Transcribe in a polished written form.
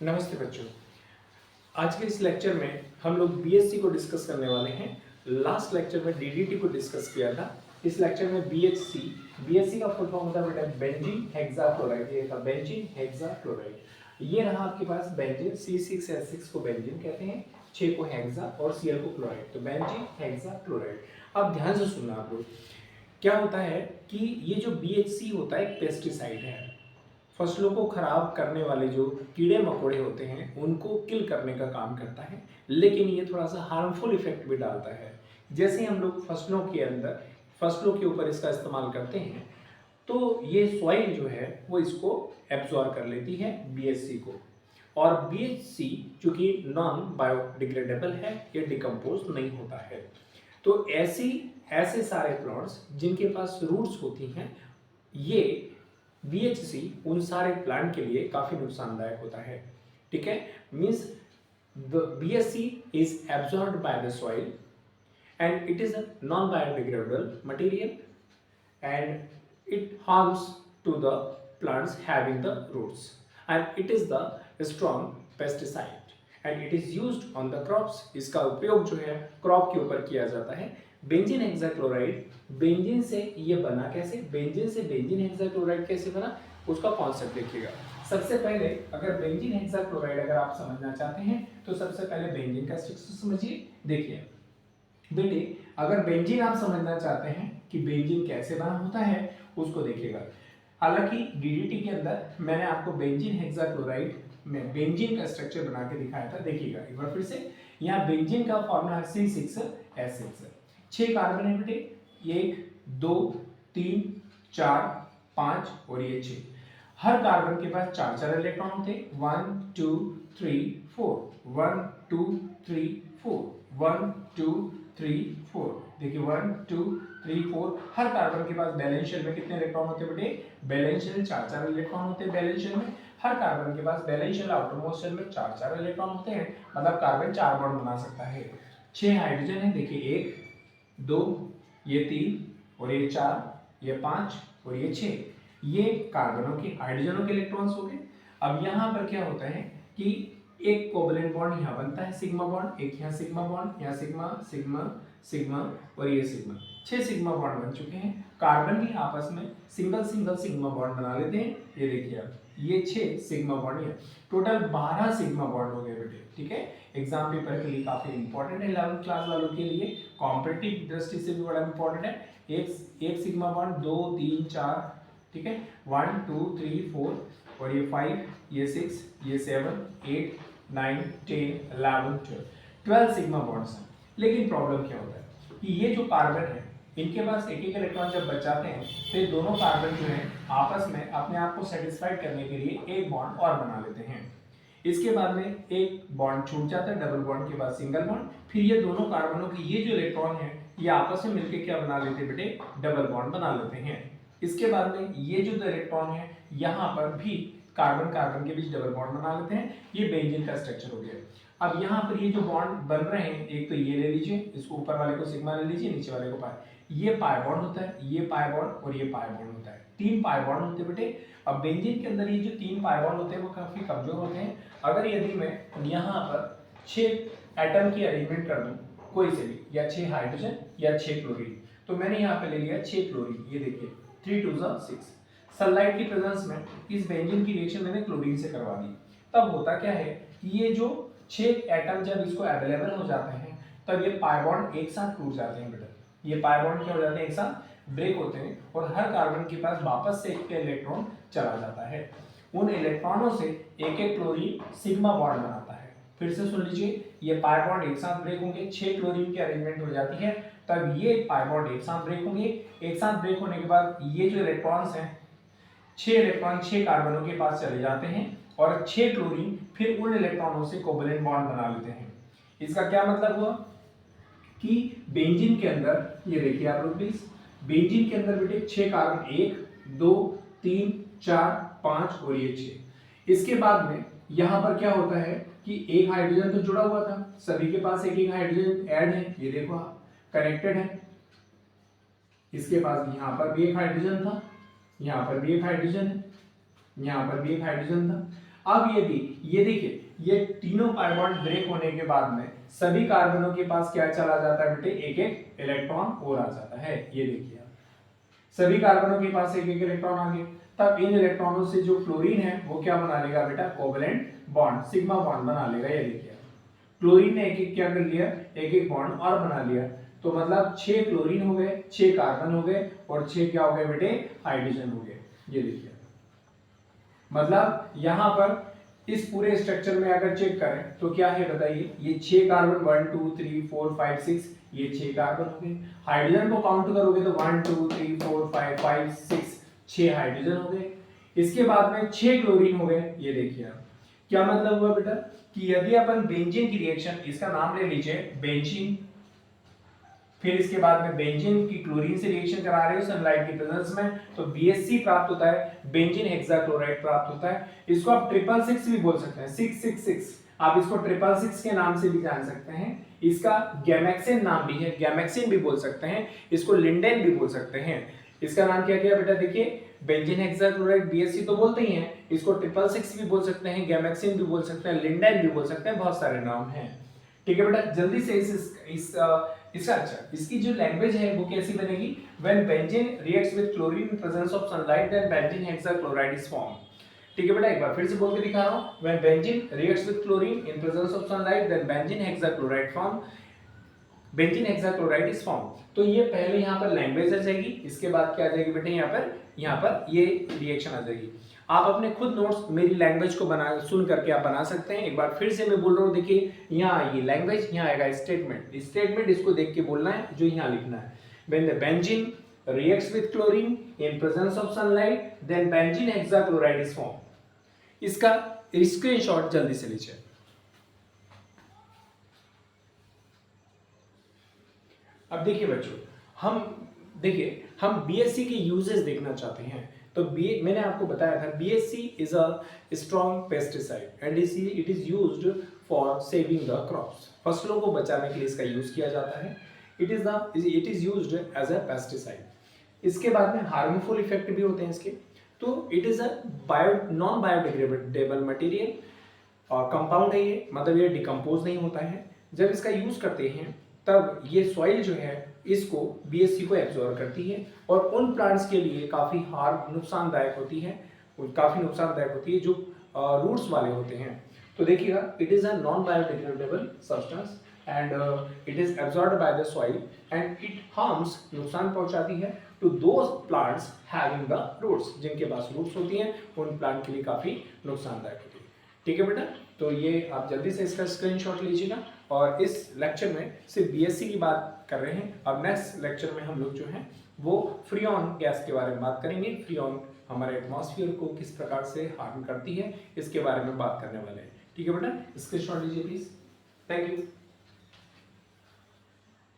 नमस्ते बच्चों। आज के इस लेक्चर में हम लोग बीएससी को डिस्कस करने वाले हैं। लास्ट लेक्चर में डीडीटी को डिस्कस किया था। इस लेक्चर में बीएससी का फुल फॉर्म होता है बेटा बेंजीन हेक्साक्लोराइड। ये था बेंजीन हेक्साक्लोराइड। ये रहा आपके पास बेंजीन C6H6 को बेंजीन कहते हैं, 6 को हेक्सा और Cl को क्लोराइड। तो बेंजीन हेक्साक्लोराइड। अब ध्यान से सुनना आप लोग, क्या होता है कि ये जो BHC होता है एक पेस्टिसाइड है। फसलों को खराब करने वाले जो कीड़े मकोड़े होते हैं उनको किल करने का काम करता है, लेकिन ये थोड़ा सा हार्मफुल इफेक्ट भी डालता है। जैसे हम लोग फसलों के ऊपर इसका इस्तेमाल करते हैं तो ये सॉइल जो है वो इसको एब्जॉर्ब कर लेती है BHC को। और BHC चूंकि नॉन बायोडिग्रेडेबल है, ये डिकम्पोज नहीं होता है। तो ऐसे सारे प्लांट्स जिनके पास रूट्स होती हैं, ये BHC उन सारे प्लांट के लिए काफी नुकसानदायक होता है। ठीक है, means the BHC is absorbed by the soil and it is a non-biodegradable material and it harms to the plants having the roots, and it is the strong pesticide and it is used on the crops. इसका उपयोग जो है crop के ऊपर किया जाता है। Benzene hexachloride, benzene से ये बना कैसे, बेंजीन से बेंजीन हेक्साक्लोराइड कैसे बना, उसका कॉन्सेप्ट देखिएगा। सबसे पहले अगर बेंजीन हेक्साक्लोराइड अगर आप समझना चाहते हैं तो सबसे पहले बेंजीन का स्ट्रक्चर समझिए। देखिए बेटे, अगर बेंजीन आप समझना चाहते हैं कि बेंजीन कैसे बना होता है उसको देखिएगा। हालांकि डीडीटी के अंदर मैंने आपको बेंजीन हेक्साक्लोराइड में बेंजीन का स्ट्रक्चर बना के दिखाया था। देखिएगा एक बार फिर से, यहाँ बेंजीन का फॉर्मूला है C6H6। 6 कार्बन है बेटे, 1 2 3 4 5 और ये 6। हर कार्बन के पास 4 इलेक्ट्रॉन होते हैं। 1 2 3 4 1 2 3 4 1 2 3 4। देखिए 1 2 3 4। हर कार्बन के पास बैलेंस शेल में कितने इलेक्ट्रॉन होते हैं बेटे, बैलेंस शेल 4 इलेक्ट्रॉन होते हैं बैलेंस शेल में। हर कार्बन के पास बैलेंस शेल आउटरमोस्ट शेल में 4 इलेक्ट्रॉन होते हैं, मतलब कार्बन 4 बॉन्ड बना सकता है। 6 हाइड्रोजन है। देखिए 1 2 ये 3 और ये 4 ये 5 और ये 6। ये कार्बनों के हाइड्रोजनों के इलेक्ट्रॉन्स हो गए। अब यहाँ पर क्या होता है कि एक कोवलेंट बॉन्ड यहाँ बनता है सिग्मा बॉन्ड, एक यहाँ सिग्मा बॉन्ड, यहाँ सिग्मा सिग्मा सिग्मा और ये सिग्मा। 6 सिग्मा बॉन्ड बन चुके हैं। कार्बन भी आपस में सिंगल सिंगल सिग्मा बॉन्ड बना लेते हैं। ये देखिए आप, ये 6 सिग्मा बॉन्ड, ये टोटल 12 सिग्मा बॉन्ड हो गए बेटे। ठीक है, एग्जाम पेपर के लिए काफी इंपॉर्टेंट है, 11th क्लास वालों के लिए कॉम्पिटिटिव दृष्टि से भी बड़ा इंपॉर्टेंट है। एक सिग्मा बॉन्ड 2 3 4, ठीक है, 1 2 3 4 और ये 5 ये 6 ये 7 8 9 10 11 12 सिग्मा बॉन्ड्स हैं। लेकिन प्रॉब्लम क्या होता है कि ये जो कार्बन है इनके पास एक एक इलेक्ट्रॉन जब बच जाते हैं तो ये दोनों कार्बन जो है आपस में अपने आप को सेटिस्फाइड करने के लिए एक बॉन्ड और बना लेते हैं। इसके बाद में एक बॉन्ड छूट जाता है, डबल बॉन्ड के बाद सिंगल बॉन्ड। फिर ये दोनों कार्बनों के ये जो इलेक्ट्रॉन है ये आपस में मिलकर क्या बना लेते हैं बेटे, डबल बॉन्ड बना लेते हैं। इसके बाद में ये जो दो इलेक्ट्रॉन है यहाँ पर भी कार्बन कार्बन के बीच डबल बॉन्ड बना लेते हैं। ये बेंजीन का स्ट्रक्चर हो गया। अब यहाँ पर ये जो बॉन्ड बन रहे हैं, एक तो ये ले लीजिए, इसको ऊपर वाले को सिग्मा ले लीजिए, नीचे वाले को पाई। ये पाई बॉन्ड होता है, ये पाई बॉन्ड और ये पाई बॉन्ड होता है। 3 पाई बॉन्ड होते हैं बेटे। अब बेंजीन के अंदर ये जो 3 पाई बॉन्ड होते हैं वो काफी कमजोर होते हैं। अगर यदि मैं यहाँ पर 6 एटम की अरेंजमेंट कर दूं कोई से भी, या 6 हाइड्रोजन या 6 क्लोरीन, तो मैंने यहाँ पे ले लिया 6 क्लोरीन। ये देखिए 3 2 6। सनलाइट की प्रेजेंस में इस बेंजीन की रिएक्शन मैंने क्लोरीन से करवा दी। तब होता क्या है कि ये जो 6 एटम जब इसको अवेलेबल हो जाते हैं तब ये पाई बॉन्ड एक साथ टूट जाते हैं बेटा। ये पाई बॉन्ड क्या हो जाते हैं, एक साथ ब्रेक होते हैं और हर कार्बन के पास वापस से एक इलेक्ट्रॉन चला जाता है। उन इलेक्ट्रॉनों से एक एक क्लोरीन सिग्मा बॉन्ड बनाता है। फिर से सुन लीजिए, ये पाई बॉन्ड एक साथ ब्रेक होंगे, 6 क्लोरीन की अरेंजमेंट हो जाती है, तब ये पाई बॉन्ड एक साथ ब्रेक होंगे। एक साथ ब्रेक होने के बाद ये जो इलेक्ट्रॉन्स हैं 6 इलेक्ट्रॉन 6 कार्बनों के पास चले जाते हैं और 6 क्लोरीन फिर उन इलेक्ट्रॉनों से कोवलेंट बॉन्ड बना लेते हैं। इसका क्या मतलब हुआ कि बेंजीन के अंदर, ये देखिए आप लोग प्लीज, बेंजीन के अंदर बेटे 6 कार्बन 1 2 3 4 5 और ये 6। इसके बाद में यहाँ पर क्या होता है कि एक हाइड्रोजन तो जुड़ा हुआ था, सभी के पास एक एक हाइड्रोजन ऐड है, ये देखो आप कनेक्टेड है। इसके पास यहाँ पर भी एक हाइड्रोजन था, यहाँ पर भी एक हाइड्रोजन है, यहाँ पर भी एक हाइड्रोजन था। अब यदि ये देखिए ये तीनों पाई बॉन्ड ब्रेक होने के बाद में सभी कार्बनों के पास क्या चला जाता है बेटे, एक एक इलेक्ट्रॉन और आ जाता है। ये देखिए सभी कार्बनों के पास एक एक इलेक्ट्रॉन आ गए। तब इन इलेक्ट्रॉनों से जो क्लोरीन है वो क्या बना लेगा बेटा, कोवेलेंट बॉन्ड सिग्मा बॉन्ड बना लेगा। ये देखिए क्लोरीन ने एक एक क्या कर लिया, एक एक बॉन्ड और बना लिया। तो मतलब 6 क्लोरीन हो गए, 6 कार्बन हो गए और 6 क्या हो गए बेटे, हाइड्रोजन हो गए। ये देखिए मतलब यहां पर इस पूरे स्ट्रक्चर में अगर चेक करें तो क्या है बताइए, ये 6 कार्बन 1 2 3 4 5 6, ये 6 कार्बन हो गए। हाइड्रोजन को काउंट करोगे तो 1 2 3 4 5 5 6, 6 हाइड्रोजन हो गए। इसके बाद में 6 क्लोरीन हो गए। ये देखिए आप क्या मतलब हुआ बेटा कि यदि अपन बेंजीन की रिएक्शन, इसका नाम ले लीजिए बेंजीन, फिर इसके बाद में बेंजीन की क्लोरीन से रिएक्शन करा रहे हो सनलाइट की प्रेजेंस में, तो BHC प्राप्त होता है, बेंजीन हेक्साक्लोराइड प्राप्त होता है। इसको आप 666 भी बोल सकते हैं, 666 आप इसको 666 के नाम से भी जान सकते हैं। इसका गैमेक्सिन नाम भी है, गैमेक्सिन भी बोल सकते हैं, इसको लिंडेन भी बोल सकते हैं। इसका नाम क्या किया बेटा, देखिए बेंजीन हेक्साक्लोराइड BHC तो बोलते ही हैं, इसको 666 भी बोल सकते हैं, गैमेक्सिन भी बोल सकते हैं, लिंडेन भी बोल सकते हैं, बहुत सारे नाम हैं। ठीक है बेटा, जल्दी से इसका अच्छा इसकी जो लैंग्वेज है वो कैसी बनेगी, when benzene reacts with chlorine in presence of sunlight then benzene hexachloride is form. ठीक है बेटा, एक बार फिर से बोल के दिखा रहा हूं, when benzene reacts with chlorine in presence of sunlight then benzene hexachloride form, benzene hexachloride is form. तो ये पहले यहाँ पर लैंग्वेज आ जाएगी, इसके बाद क्या आ जाएगी बेटे, यहाँ पर ये रिएक्शन आ जाएगी। आप अपने खुद नोट्स मेरी लैंग्वेज को बना सुन करके आप बना सकते हैं। एक बार फिर से मैं बोल रहा हूँ, देखिए यहाँ आएगी लैंग्वेज, यहाँ आएगा स्टेटमेंट, स्टेटमेंट इसको देख के बोलना है जो यहाँ लिखना है। When the benzene reacts with chlorine in presence of sunlight then benzene hexachloride is formed। इसका स्क्रीनशॉट जल्दी से लीजिए। अब देखिए बच्चों, हम BSC के यूजेस देखना चाहते हैं। तो मैंने आपको बताया था BSC is a strong pesticide and it is used for saving the crops. फसलों को बचाने के लिए इसका यूज किया जाता है। It is used as a pesticide. इसके बाद में हार्मफुल इफेक्ट भी होते हैं इसके। तो it is a non biodegradable material और कंपाउंड है ये, मतलब ये डिकम्पोज नहीं होता है। जब इसका यूज करते हैं तब ये सॉइल जो है इसको BSC को एब्जॉर्ब करती है और उन प्लांट्स के लिए काफ़ी नुकसानदायक होती है, जो रूट्स वाले होते हैं। तो देखिएगा, it is a non biodegradable substance and it is absorbed by the soil and it harms, नुकसान पहुंचाती है to those plants having the roots, जिनके पास रूट्स होती हैं उन प्लांट के लिए काफ़ी नुकसानदायक होती है। ठीक है बेटा, तो ये आप जल्दी से इसका स्क्रीनशॉट लीजिएगा। और इस लेक्चर में सिर्फ BSC की बात कर रहे हैं। अब नेक्स्ट लेक्चर में हम लोग जो हैं वो फ्रीऑन गैस के बारे में बात करेंगे। फ्रीऑन हमारे एटमॉस्फेयर को किस प्रकार से हार्म करती है, इसके बारे में बात करने वाले हैं। ठीक है बेटा, स्क्रीनशॉट लीजिए प्लीज। Thank you.